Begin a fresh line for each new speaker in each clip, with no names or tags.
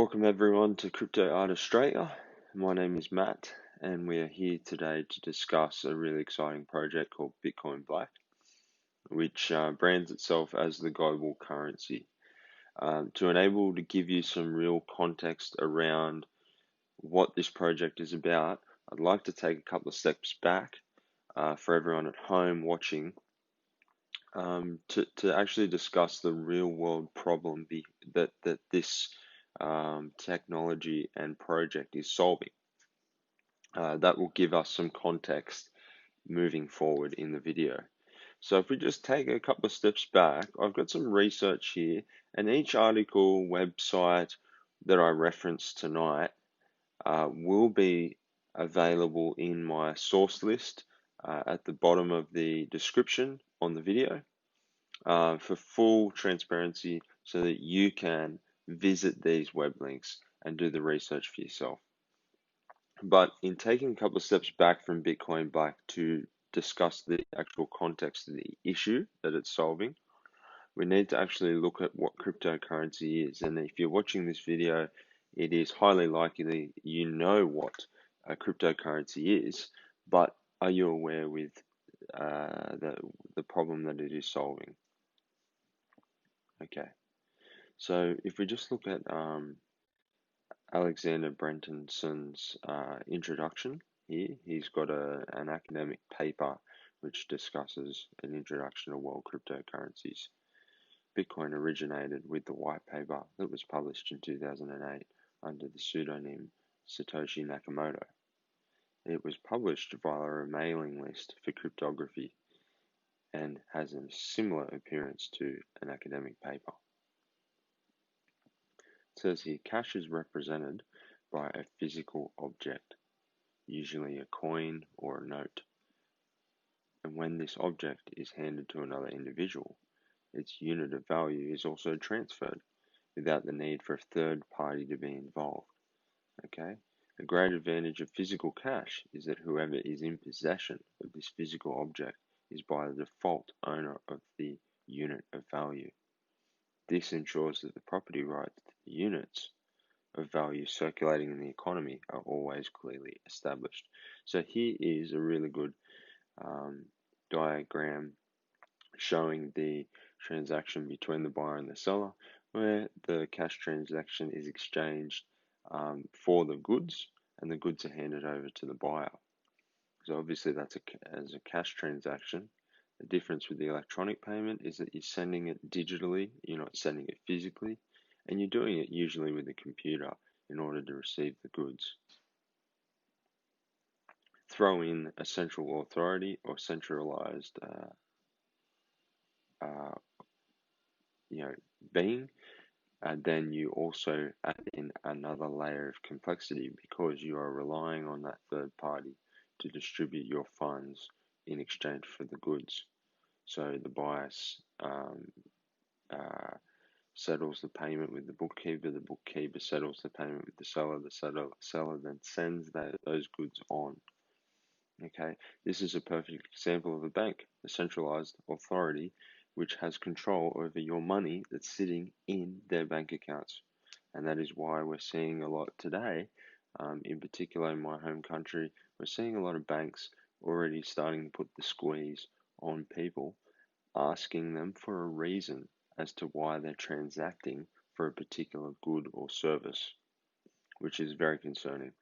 Welcome everyone to Crypto Art Australia. My name is Matt, and we are here today to discuss a really exciting project called Bitcoin Black, which brands itself as the global currency. To enable to give you some real context around what this project is about, I'd like to take a couple of steps back for everyone at home watching to actually discuss the real world problem that this technology and project is solving. That will give us some context moving forward in the video. So if we just take a couple of steps back, I've got some research here, and each article, website that I reference tonight will be available in my source list at the bottom of the description on the video for full transparency so that you can visit these web links and do the research for yourself. But in taking a couple of steps back from Bitcoin Black to discuss the actual context of the issue that it's solving, we need to actually look at what cryptocurrency is. And if you're watching this video, it is highly likely you know what a cryptocurrency is, but are you aware with the problem that it is solving? Okay, so if we just look at Alexander Brentonson's introduction here, he's got an academic paper which discusses an introduction to world cryptocurrencies. Bitcoin originated with the Whitepaper that was published in 2008 under the pseudonym Satoshi Nakamoto. It was published via a mailing list for cryptography and has a similar appearance to an academic paper. It says here, cash is represented by a physical object, usually a coin or a note. And when this object is handed to another individual, its unit of value is also transferred without the need for a third party to be involved. Okay? A great advantage of physical cash is that whoever is in possession of this physical object is by the default owner of the unit of value. This ensures that the property rights to the units of value circulating in the economy are always clearly established. So here is a really good diagram showing the transaction between the buyer and the seller, where the cash transaction is exchanged for the goods, and the goods are handed over to the buyer. So obviously that's as a cash transaction. The difference with the electronic payment is that you're sending it digitally, you're not sending it physically, and you're doing it usually with a computer in order to receive the goods. Throw in a central authority or centralized being, and then you also add in another layer of complexity because you are relying on that third party to distribute your funds in exchange for the goods. So the buyer settles the payment with the bookkeeper settles the payment with the seller then sends those goods on. Okay, this is a perfect example of a bank, a centralized authority which has control over your money that's sitting in their bank accounts. And that is why we're seeing a lot today, in particular in my home country, we're seeing a lot of banks already starting to put the squeeze on people, asking them for a reason as to why they're transacting for a particular good or service, which is very concerning.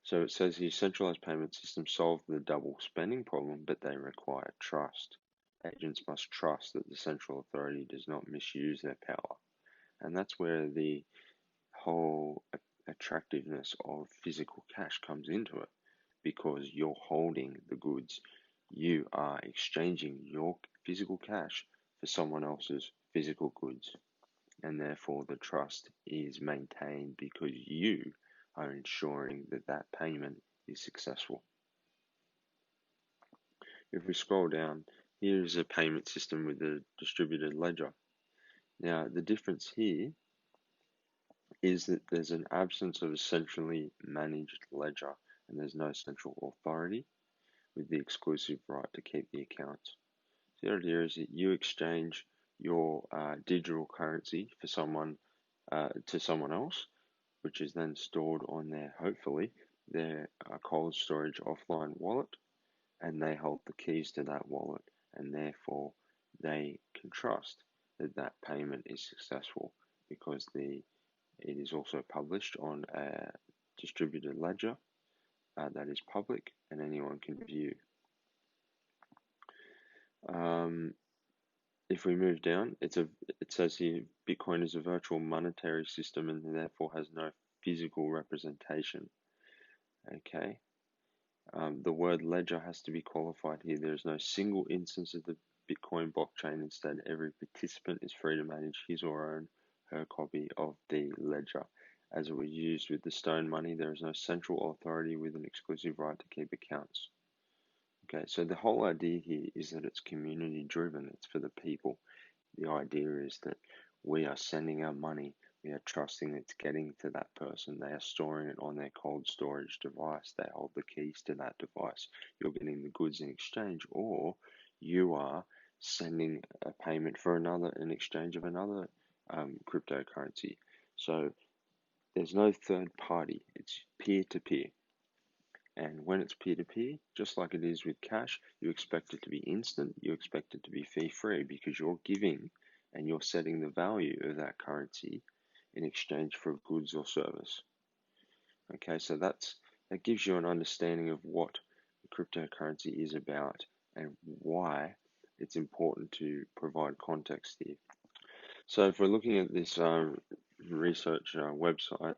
So it says here, centralized payment systems solve the double spending problem, but they require trust. Agents must trust that the central authority does not misuse their power. And that's where the whole attractiveness of physical cash comes into it, because you're holding the goods. You are exchanging your physical cash for someone else's physical goods. And therefore the trust is maintained because you are ensuring that that payment is successful. If we scroll down, here is a payment system with a distributed ledger. Now, the difference here is that there's an absence of a centrally managed ledger, and there's no central authority with the exclusive right to keep the accounts. So the idea is that you exchange your digital currency for someone to someone else, which is then stored on their, hopefully, their cold storage offline wallet, and they hold the keys to that wallet, and therefore they can trust that that payment is successful because it is also published on a distributed ledger that is public and anyone can view. If we move down, it says here Bitcoin is a virtual monetary system and therefore has no physical representation. Okay. The word ledger has to be qualified here. There is no single instance of the Bitcoin blockchain. Instead, every participant is free to manage his or her copy of the ledger. As it was used with the stone money, there is no central authority with an exclusive right to keep accounts. Okay, so the whole idea here is that it's community driven, it's for the people. The idea is that we are sending our money, we are trusting it's getting to that person, they are storing it on their cold storage device, they hold the keys to that device, you're getting the goods in exchange, or you are sending a payment for another in exchange of another cryptocurrency. So there's no third party, it's peer-to-peer. And when it's peer-to-peer, just like it is with cash, you expect it to be instant, you expect it to be fee-free because you're giving and you're setting the value of that currency in exchange for goods or service. Okay, so that gives you an understanding of what cryptocurrency is about and why it's important to provide context here. So if we're looking at this research website,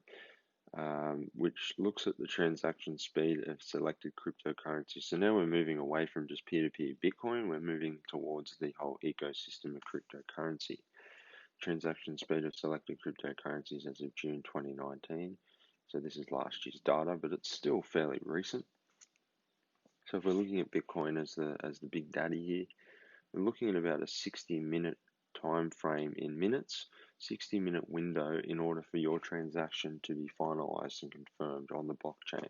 which looks at the transaction speed of selected cryptocurrencies. So now we're moving away from just peer-to-peer Bitcoin, we're moving towards the whole ecosystem of cryptocurrency. Transaction speed of selected cryptocurrencies as of June 2019. So this is last year's data, but it's still fairly recent. So if we're looking at Bitcoin as the big daddy here, we're looking at about a 60-minute time frame in minutes, 60-minute window in order for your transaction to be finalized and confirmed on the blockchain.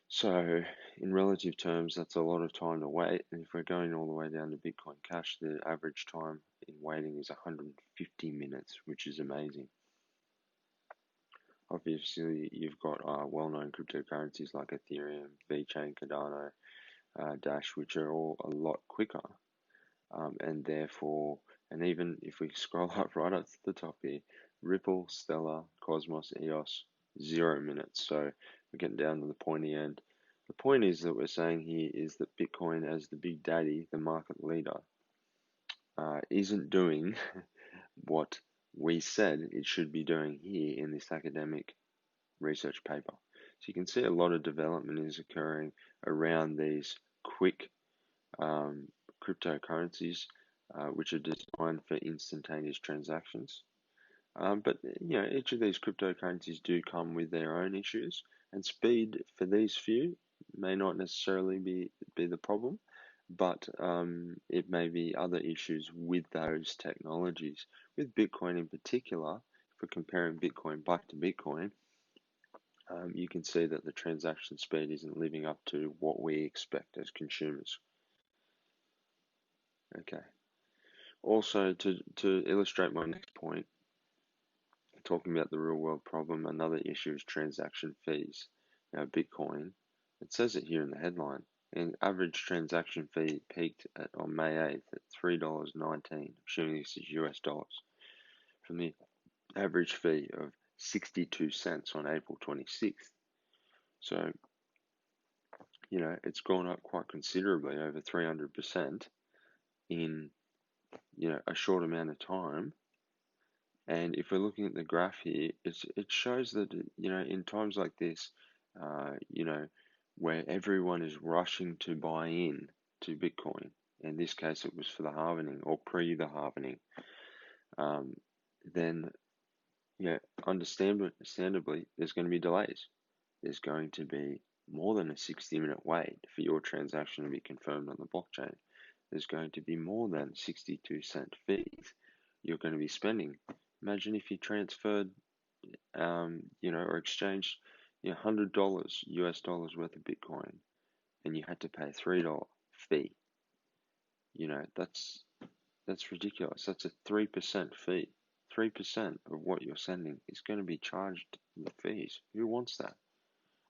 So in relative terms, that's a lot of time to wait. And if we're going all the way down to Bitcoin Cash, the average time in waiting is 150 minutes, which is amazing. Obviously, you've got well-known cryptocurrencies like Ethereum, VeChain, Cardano, Dash, which are all a lot quicker. And therefore, and even if we scroll up right up to the top here, Ripple, Stellar, Cosmos, EOS, 0 minutes. So we're getting down to the pointy end. The point is that we're saying here is that Bitcoin as the big daddy, the market leader, isn't doing what we said it should be doing here in this academic research paper. So you can see a lot of development is occurring around these quick cryptocurrencies, which are designed for instantaneous transactions. But each of these cryptocurrencies do come with their own issues, and speed for these few may not necessarily be the problem, but it may be other issues with those technologies. With Bitcoin in particular, if we're comparing Bitcoin back to Bitcoin, you can see that the transaction speed isn't living up to what we expect as consumers. Okay. Also, to illustrate my next point, talking about the real world problem, another issue is transaction fees. Now, Bitcoin, it says it here in the headline, and average transaction fee peaked on May 8th at $3.19, assuming this is US dollars, from the average fee of 62 cents on April 26th. So, it's gone up quite considerably, over 300% in, a short amount of time. And if we're looking at the graph here, it shows that, in times like this, where everyone is rushing to buy in to Bitcoin, in this case it was for the halvening or pre the halvening, then, understandably, there's going to be delays. There's going to be more than a 60-minute wait for your transaction to be confirmed on the blockchain. There's going to be more than 62-cent fees you're going to be spending. Imagine if you transferred, or exchanged, $100 US dollars worth of Bitcoin, and you had to pay a $3 fee. That's ridiculous. That's a 3% fee, 3% of what you're sending is going to be charged the fees. Who wants that?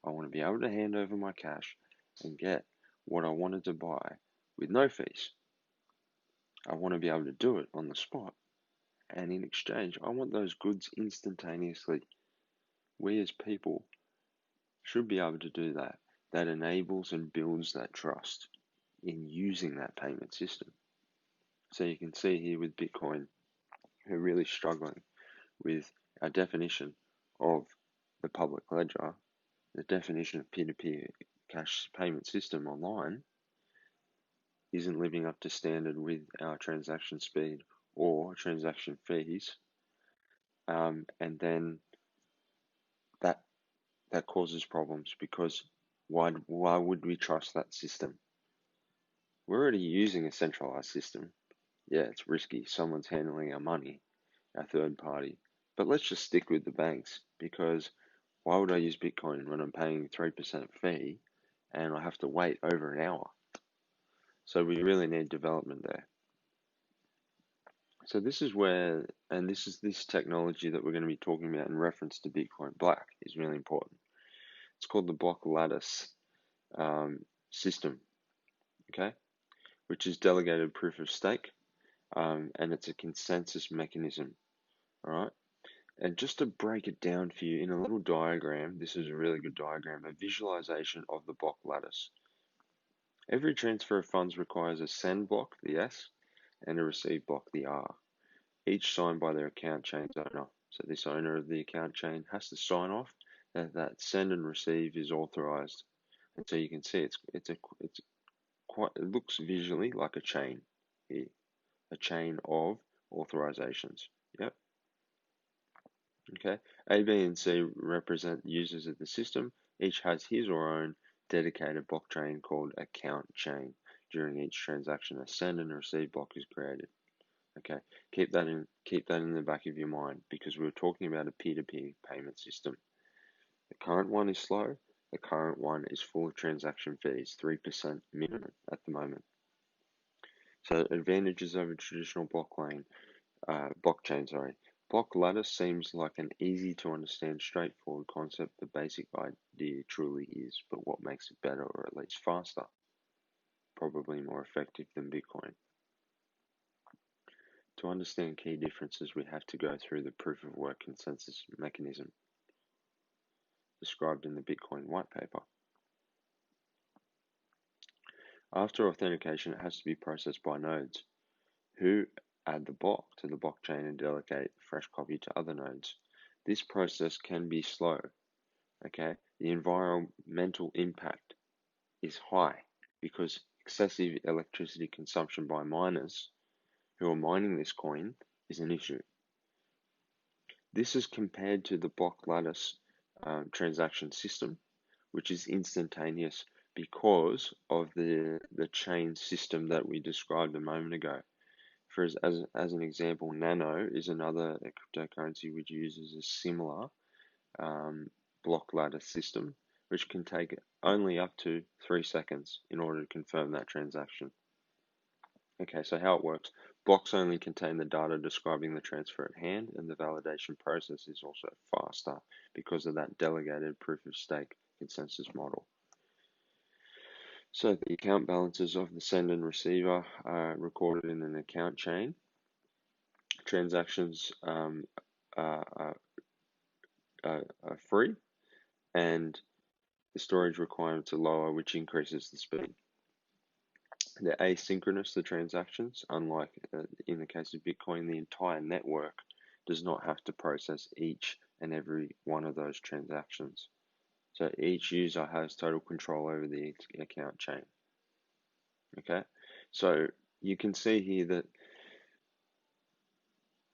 I want to be able to hand over my cash and get what I wanted to buy with no fees. I want to be able to do it on the spot. And in exchange, I want those goods instantaneously. We as people should be able to do that. That enables and builds that trust in using that payment system. So you can see here with Bitcoin, we're really struggling with our definition of the public ledger, the definition of peer-to-peer cash payment system online isn't living up to standard with our transaction speed or transaction fees, and then that causes problems because why would we trust that system? We're already using a centralized system. Yeah, it's risky. Someone's handling our money, our third party. But let's just stick with the banks because why would I use Bitcoin when I'm paying 3% fee and I have to wait over an hour? So we really need development there. So this is where, and this technology that we're going to be talking about in reference to Bitcoin Black is really important. It's called the block lattice system, okay, which is delegated proof of stake, and it's a consensus mechanism, all right? And just to break it down for you in a little diagram, this is a really good diagram, a visualization of the block lattice. Every transfer of funds requires a send block, the S, and a receive block, the R, each signed by their account chain's owner. So this owner of the account chain has to sign off that send and receive is authorized. And so you can see it looks visually like a chain here, a chain of authorizations. Yep. Okay. A, B, and C represent users of the system. Each has his or own dedicated blockchain called account chain. During each transaction, a send and receive block is created. Okay, keep that in the back of your mind because we're talking about a peer-to-peer payment system. The current one is slow. The current one is full of transaction fees, 3% minimum at the moment. So advantages over traditional blockchain. Block lattice seems like an easy to understand, straightforward concept. The basic idea truly is, but what makes it better or at least faster? Probably more effective than Bitcoin. To understand key differences, we have to go through the proof of work consensus mechanism described in the Bitcoin whitepaper. After authentication, it has to be processed by nodes, who add the block to the blockchain and delegate a fresh copy to other nodes. This process can be slow. Okay, the environmental impact is high because excessive electricity consumption by miners who are mining this coin is an issue. This is compared to the block lattice transaction system, which is instantaneous because of the chain system that we described a moment ago. For as an example, Nano is another cryptocurrency which uses a similar block lattice system, which can take only up to 3 seconds in order to confirm that transaction. Okay, so how it works. Blocks only contain the data describing the transfer at hand, and the validation process is also faster because of that delegated proof of stake consensus model. So the account balances of the send and receiver are recorded in an account chain. Transactions are free, and the storage requirements are lower, which increases the speed. They're asynchronous, the transactions, unlike in the case of Bitcoin, the entire network does not have to process each and every one of those transactions. So each user has total control over the account chain. Okay, so you can see here that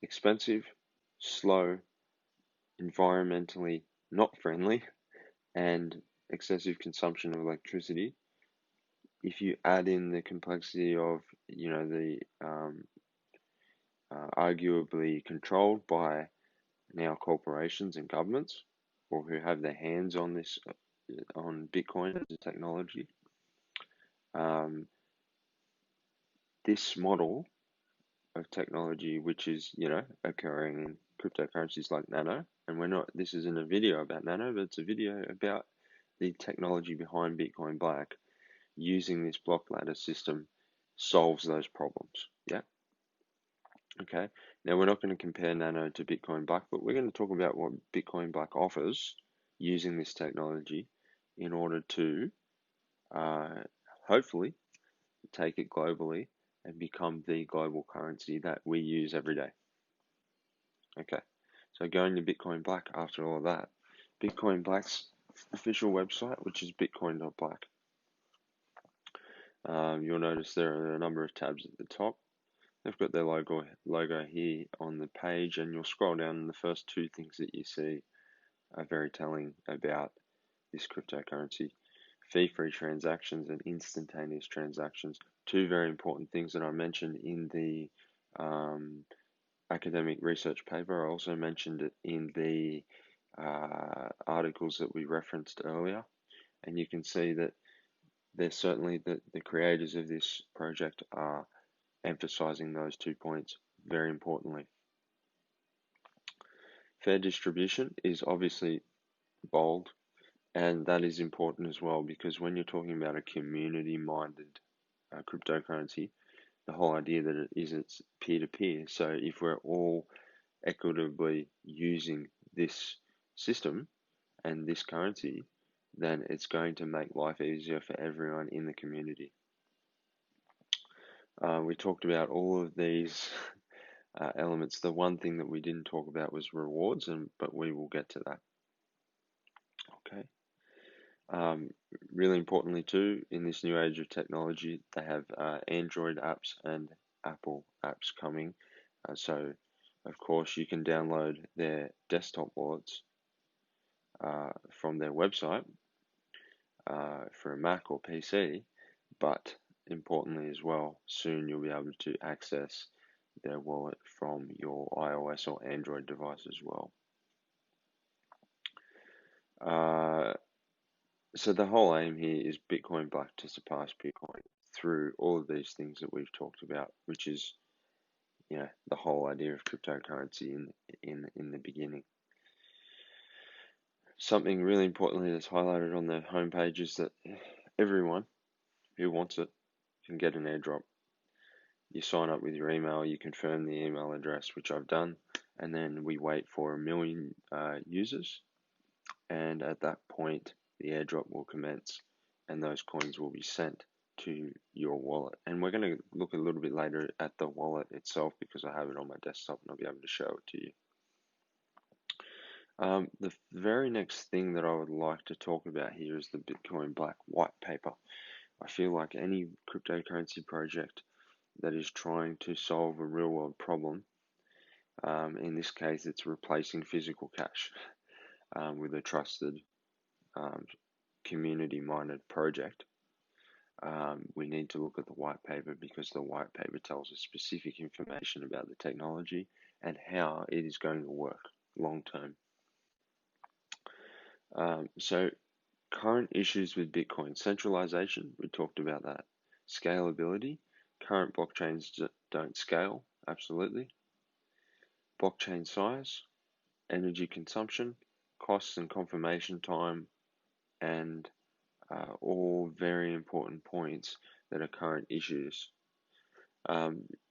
expensive, slow, environmentally not friendly, and excessive consumption of electricity. If you add in the complexity of, the arguably controlled by now corporations and governments, or who have their hands on this, on Bitcoin as a technology, this model of technology which is, occurring in cryptocurrencies like Nano. And this isn't a video about Nano, but it's a video about the technology behind Bitcoin Black using this block ladder system solves those problems. Yeah. Okay. Now we're not going to compare Nano to Bitcoin Black, but we're going to talk about what Bitcoin Black offers using this technology in order to hopefully take it globally and become the global currency that we use every day. Okay. So going to Bitcoin Black after all of that, Bitcoin Black's official website, which is bitcoin.black. You'll notice there are a number of tabs at the top. They've got their logo here on the page, and you'll scroll down, and the first two things that you see are very telling about this cryptocurrency. Fee-free transactions and instantaneous transactions, two very important things that I mentioned in the academic research paper. I also mentioned it in the articles that we referenced earlier, and you can see that there's certainly the creators of this project are emphasizing those 2 points very importantly. Fair distribution is obviously bold, and that is important as well, because when you're talking about a community-minded cryptocurrency, the whole idea that it isn't peer-to-peer. So if we're all equitably using this system and this currency, then it's going to make life easier for everyone in the community. We talked about all of these elements. The one thing that we didn't talk about was rewards, but we will get to that. Okay. Really importantly too, in this new age of technology, they have Android apps and Apple apps coming. So, of course, you can download their desktop wallets from their website for a Mac or PC, but importantly as well, soon you'll be able to access their wallet from your iOS or Android device as well. So the whole aim here is Bitcoin Black to surpass Bitcoin through all of these things that we've talked about, which is, the whole idea of cryptocurrency in the beginning. Something really importantly that's highlighted on the homepage is that everyone who wants it can get an airdrop. You sign up with your email, you confirm the email address, which I've done, and then we wait for 1 million users, and at that point the airdrop will commence and those coins will be sent to your wallet. And we're going to look a little bit later at the wallet itself because I have it on my desktop and I'll be able to show it to you. The very next thing that I would like to talk about here is the Bitcoin Black Whitepaper. I feel like any cryptocurrency project that is trying to solve a real world problem, in this case it's replacing physical cash with a trusted community-minded project, we need to look at the white paper, because the white paper tells us specific information about the technology and how it is going to work long term. So current issues with Bitcoin: centralization, we talked about that. Scalability, current blockchains don't scale, absolutely. Blockchain size, energy consumption, costs and confirmation time, and all very important points that are current issues.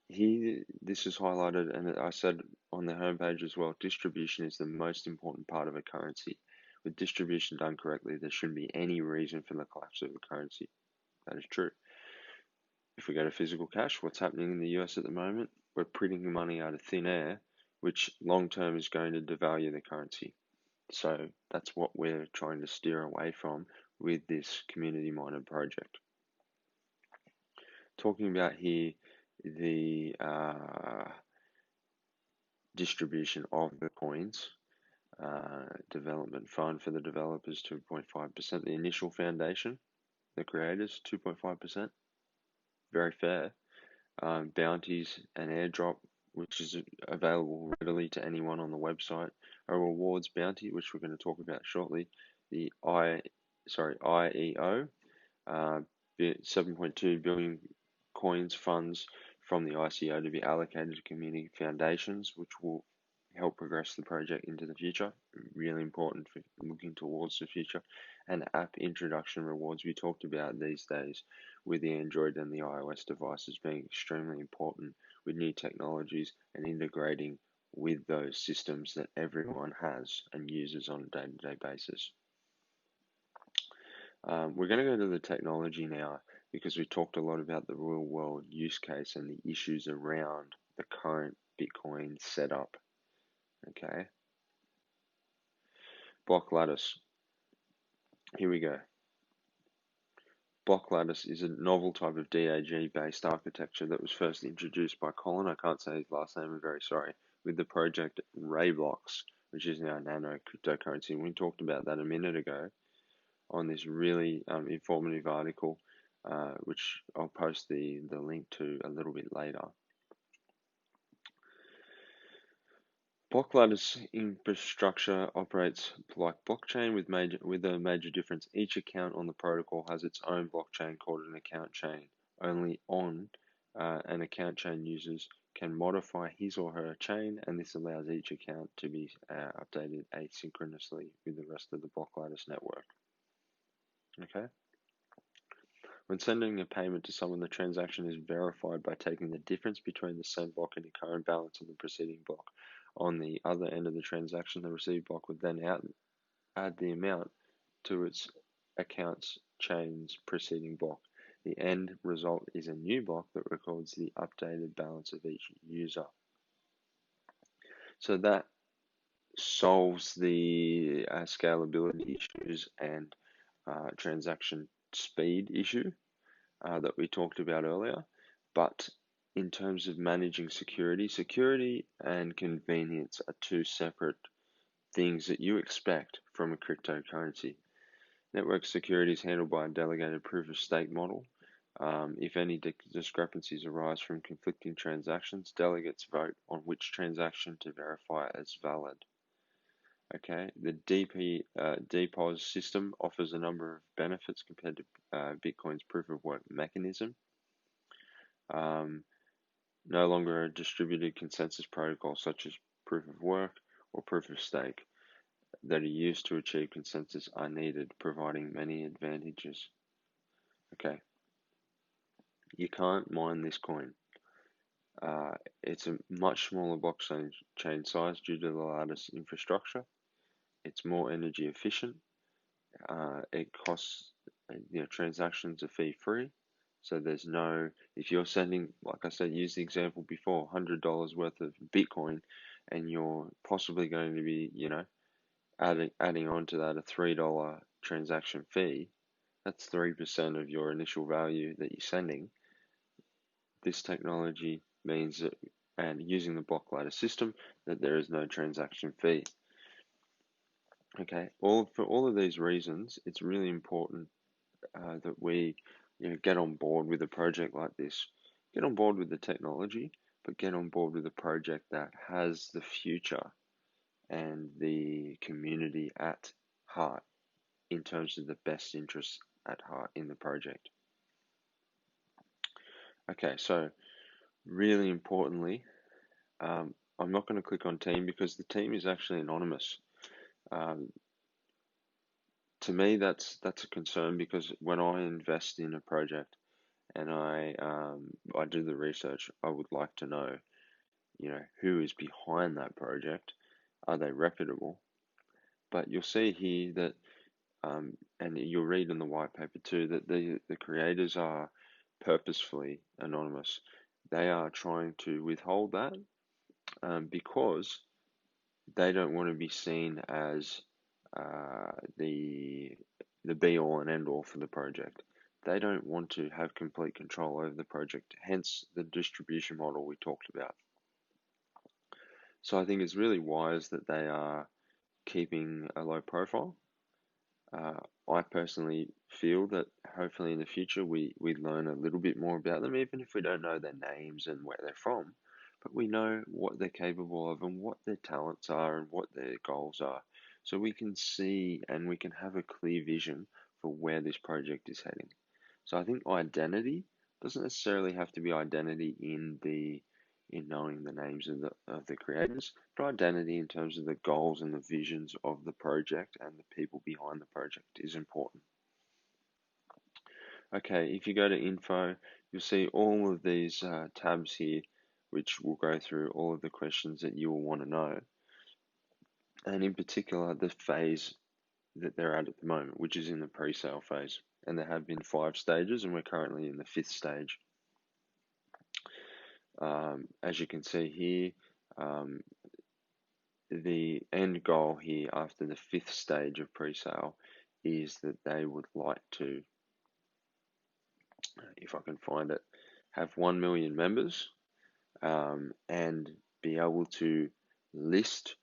Here, this is highlighted, and I said on the homepage as well, distribution is the most important part of a currency. With distribution done correctly, there shouldn't be any reason for the collapse of the currency. That is true. If we go to physical cash, what's happening in the US at the moment? We're printing money out of thin air, which long term is going to devalue the currency. So that's what we're trying to steer away from with this community-minded project. Talking about here the distribution of the coins, development fund for the developers 2.5%, the initial foundation, the creators 2.5%, very fair. Bounties and airdrop, which is available readily to anyone on the website. A rewards bounty, which we're going to talk about shortly. The IEO, 7.2 billion coins funds from the ICO to be allocated to community foundations, which will help progress the project into the future. Really important for looking towards the future. And app introduction rewards we talked about these days with the Android and the iOS devices being extremely important with new technologies and integrating with those systems that everyone has and uses on a day-to-day basis. We're going to go to the technology now because we talked a lot about the real world use case and the issues around the current Bitcoin setup. Okay. Block lattice. Here we go. Block lattice is a novel type of DAG based architecture that was first introduced by Colin, I can't say his last name, I'm very sorry, with the project Rayblocks, which is now nano cryptocurrency. And we talked about that a minute ago on this really informative article, which I'll post the link to a little bit later. Block lattice infrastructure operates like blockchain with a major difference. Each account on the protocol has its own blockchain called an account chain. Only on an account chain users can modify his or her chain, and this allows each account to be updated asynchronously with the rest of the block lattice network. Okay. When sending a payment to someone, the transaction is verified by taking the difference between the sent block and the current balance of the preceding block. On the other end of the transaction, the received block would then add the amount to its account's chain's preceding block. The end result is a new block that records the updated balance of each user. So that solves the scalability issues and transaction speed issue that we talked about earlier. But in terms of managing security and convenience are two separate things that you expect from a cryptocurrency. Network security is handled by a delegated proof of stake model. If any discrepancies arise from conflicting transactions, delegates vote on which transaction to verify as valid. Okay, the DPoS system offers a number of benefits compared to Bitcoin's proof of work mechanism. No longer a distributed consensus protocol such as proof of work or proof of stake that are used to achieve consensus are needed, providing many advantages. Okay, you can't mine this coin. It's a much smaller blockchain size due to the lattice infrastructure. It's more energy efficient. It costs, transactions are fee free. So there's no, if you're sending, like I said, use the example before, $100 worth of Bitcoin, and you're possibly going to be, adding on to that a $3 transaction fee, that's 3% of your initial value that you're sending. This technology means that, and using the block lattice system, that there is no transaction fee. Okay, for all of these reasons, it's really important that we get on board with a project like this. Get on board with the technology, but get on board with a project that has the future and the community at heart in terms of the best interests at heart in the project. Okay, so really importantly, I'm not going to click on team because the team is actually anonymous. To me, that's a concern because when I invest in a project and I do the research, I would like to know, who is behind that project. Are they reputable? But you'll see here that, and you'll read in the white paper too, that the creators are purposefully anonymous. They are trying to withhold that because they don't want to be seen as the be all and end all for the project. They don't want to have complete control over the project, hence the distribution model we talked about. So I think it's really wise that they are keeping a low profile. I personally feel that hopefully in the future we learn a little bit more about them, even if we don't know their names and where they're from, but we know what they're capable of and what their talents are and what their goals are. So we can see and we can have a clear vision for where this project is heading. So I think identity Doesn't necessarily have to be identity in knowing the names of the creators, but identity in terms of the goals and the visions of the project and the people behind the project is important. Okay, if you go to info, you'll see all of these tabs here, which will go through all of the questions that you will want to know, and in particular the phase that they're at the moment, which is in the pre-sale phase. And there have been 5 stages, and we're currently in the 5th stage. As you can see here, the end goal here after the 5th stage of pre-sale is that they would like to, if I can find it, have 1 million members and be able to list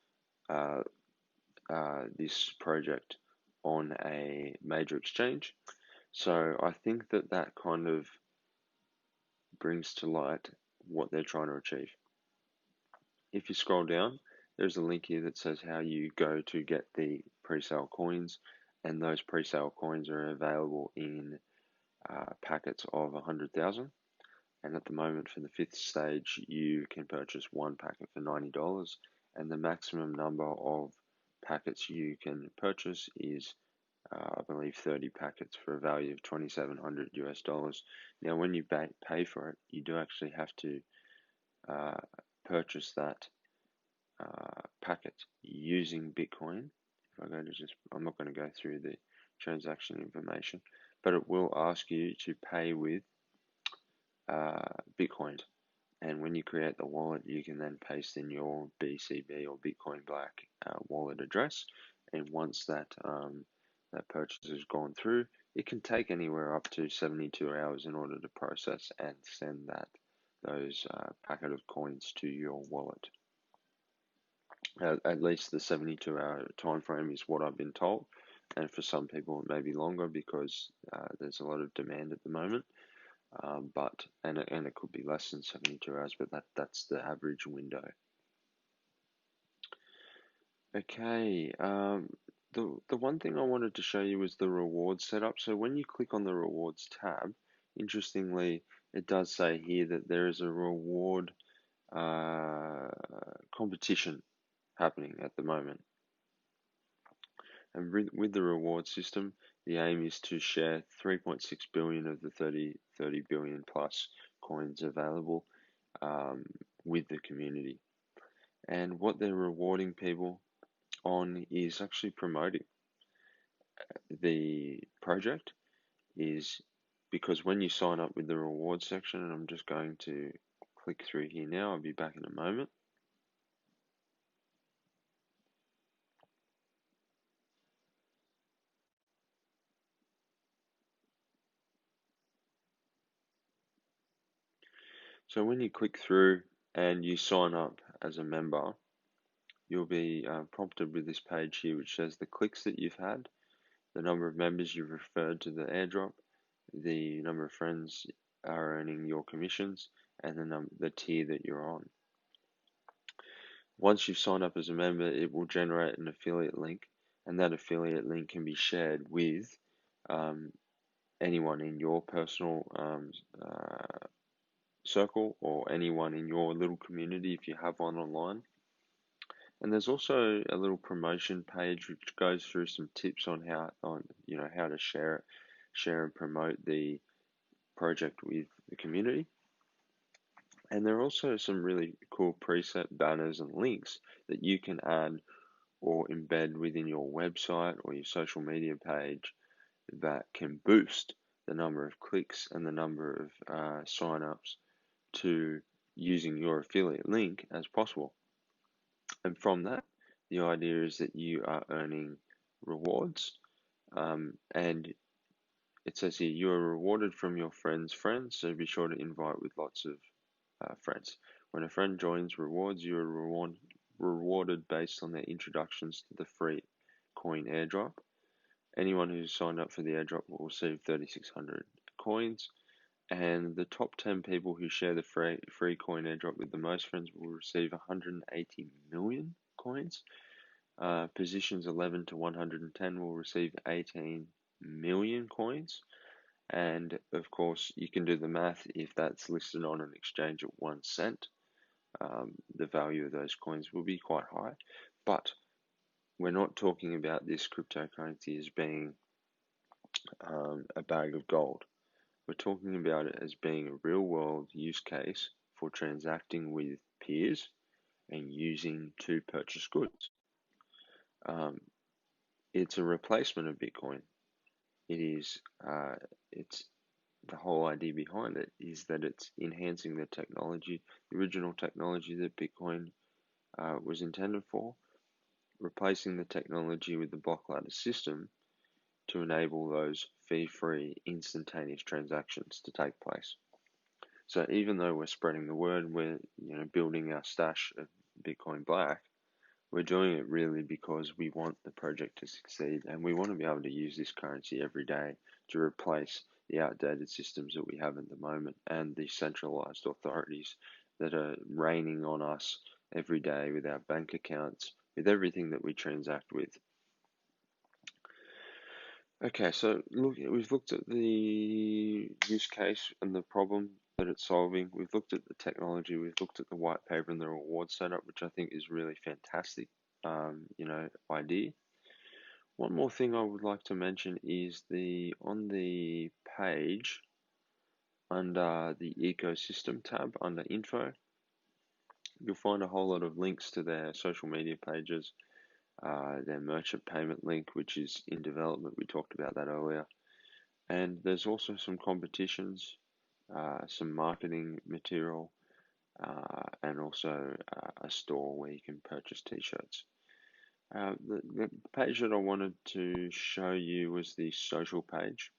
this project on a major exchange. So I think that kind of brings to light what they're trying to achieve. If you scroll down, there's a link here that says how you go to get the pre-sale coins, and those pre-sale coins are available in packets of 100,000. And at the moment, for the 5th stage, you can purchase 1 packet for $90, and the maximum number of packets you can purchase is I believe 30 packets for a value of $2,700 US. Now, when you pay for it, you do actually have to purchase that packet using Bitcoin. If I go to I'm not going to go through the transaction information, but it will ask you to pay with Bitcoin. And when you create the wallet, you can then paste in your BCB or Bitcoin Black wallet address. And once that purchase has gone through, it can take anywhere up to 72 hours in order to process and send those packet of coins to your wallet. At least the 72-hour time frame is what I've been told, and for some people it may be longer because there's a lot of demand at the moment. But it could be less than 72 hours, but that's the average window. Okay, the one thing I wanted to show you was the rewards setup. So when you click on the rewards tab, interestingly, it does say here that there is a reward competition happening at the moment. And with the reward system, the aim is to share 3.6 billion of the 30 billion plus coins available with the community. And what they're rewarding people on is actually promoting the project, is because when you sign up with the reward section, and I'm just going to click through here now, I'll be back in a moment. So when you click through and you sign up as a member, you'll be prompted with this page here which says the clicks that you've had, the number of members you've referred to the airdrop, the number of friends are earning your commissions, and the tier that you're on. Once you've signed up as a member, it will generate an affiliate link, and that affiliate link can be shared with anyone in your personal circle or anyone in your little community if you have one online. And there's also a little promotion page which goes through some tips on how to share and promote the project with the community. And there are also some really cool preset banners and links that you can add or embed within your website or your social media page that can boost the number of clicks and the number of sign-ups to using your affiliate link as possible. And from that, the idea is that you are earning rewards, and it says here you are rewarded from your friends' friends, so be sure to invite with lots of friends. When a friend joins rewards, you are rewarded based on their introductions to the free coin airdrop. Anyone who's signed up for the airdrop will receive 3,600 coins, and the top 10 people who share the free coin airdrop with the most friends will receive 180 million coins. Positions 11 to 110 will receive 18 million coins, And of course, you can do the math. If that's listed on an exchange at 1 cent, the value of those coins will be quite high. But we're not talking about this cryptocurrency as being a bag of gold. We're talking about it as being a real world use case for transacting with peers and using to purchase goods. It's a replacement of Bitcoin. It's the whole idea behind it is that it's enhancing the technology, the original technology that Bitcoin was intended for, replacing the technology with the block lattice system to enable those fee-free, instantaneous transactions to take place. So even though we're spreading the word, we're building our stash of Bitcoin Black, we're doing it really because we want the project to succeed and we want to be able to use this currency every day to replace the outdated systems that we have at the moment and the centralized authorities that are raining on us every day with our bank accounts, with everything that we transact with. Okay, so we've looked at the use case and the problem that it's solving. We've looked at the technology. We've looked at the white paper and the reward setup, which I think is really fantastic, idea. One more thing I would like to mention is on the page under the ecosystem tab under info, you'll find a whole lot of links to their social media pages. Their merchant payment link, which is in development. We talked about that earlier. And there's also some competitions, some marketing material, and also a store where you can purchase t-shirts. The page that I wanted to show you was the social page.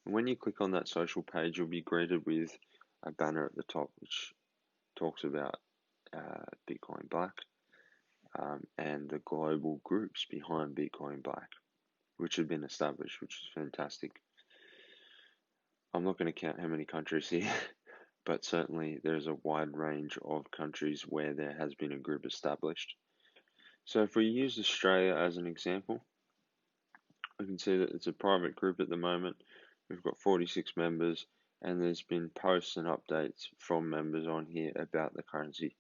And when you click on that social page, you'll be greeted with a banner at the top which talks about Bitcoin Black. And the global groups behind Bitcoin Black, which have been established, which is fantastic. I'm not going to count how many countries here, but certainly there's a wide range of countries where there has been a group established. So if we use Australia as an example, we can see that it's a private group at the moment. We've got 46 members, and there's been posts and updates from members on here about the currency.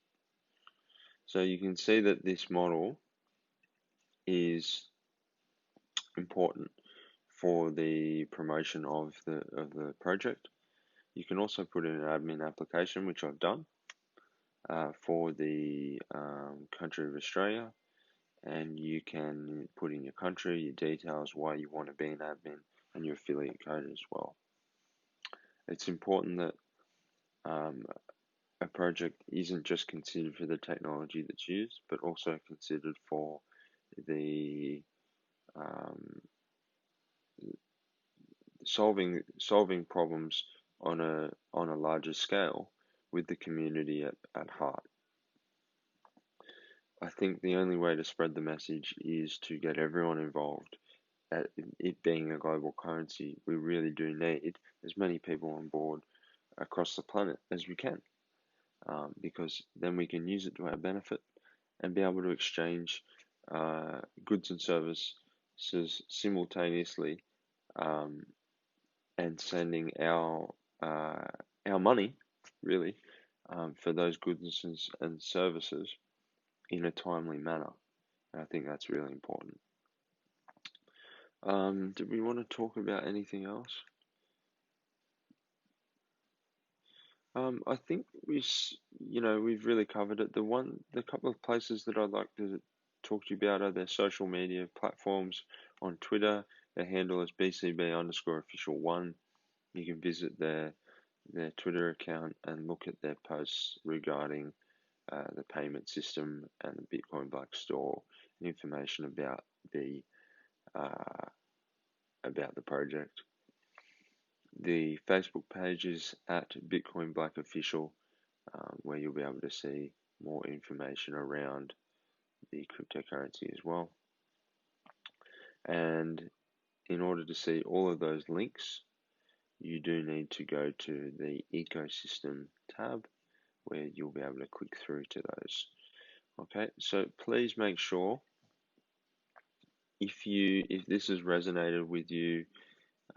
So you can see that this model is important for the promotion of the project. You can also put in an admin application, which I've done for the country of Australia, and you can put in your country, your details, why you want to be an admin, and your affiliate code as well. It's important that a project isn't just considered for the technology that's used, but also considered for the solving problems on a larger scale with the community at heart. I think the only way to spread the message is to get everyone involved. At it being a global currency, we really do need as many people on board across the planet as we can, because then we can use it to our benefit and be able to exchange goods and services simultaneously, and sending our money really for those goods and services in a timely manner. And I think that's really important. Do we want to talk about anything else? I think we've really covered it. The couple of places that I'd like to talk to you about are their social media platforms. On Twitter, their handle is BCB_official1. You can visit their Twitter account and look at their posts regarding the payment system and the Bitcoin Black store and information about the project. The Facebook page is at Bitcoin Black Official, where you'll be able to see more information around the cryptocurrency as well. And in order to see all of those links, you do need to go to the ecosystem tab, where you'll be able to click through to those. Okay, so please make sure if this has resonated with you,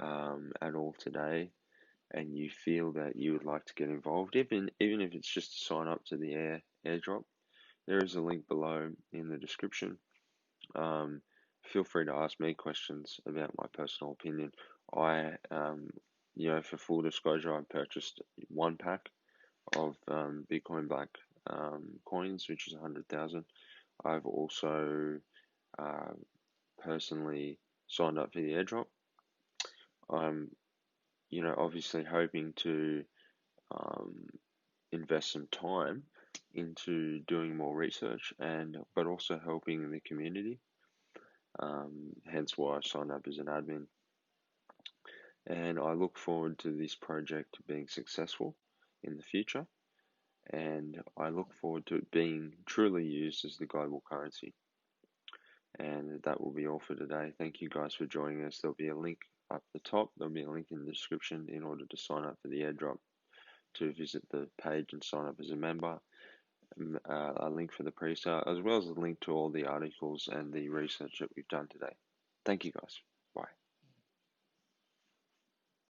at all today, and you feel that you would like to get involved, even if it's just to sign up to the airdrop, there is a link below in the description. Feel free to ask me questions about my personal opinion. For full disclosure, I purchased one pack of Bitcoin Black coins, which is 100,000. I've also uh, personally signed up for the airdrop. I'm, obviously hoping to um, invest some time into doing more research but also helping the community. Hence why I signed up as an admin. And I look forward to this project being successful in the future. And I look forward to it being truly used as the global currency. And that will be all for today. Thank you guys for joining us. There'll be a link up the top. There'll be a link in the description in order to sign up for the airdrop, to visit the page and sign up as a member. A link for the pre-sale, as well as a link to all the articles and the research that we've done today. Thank you guys. Bye.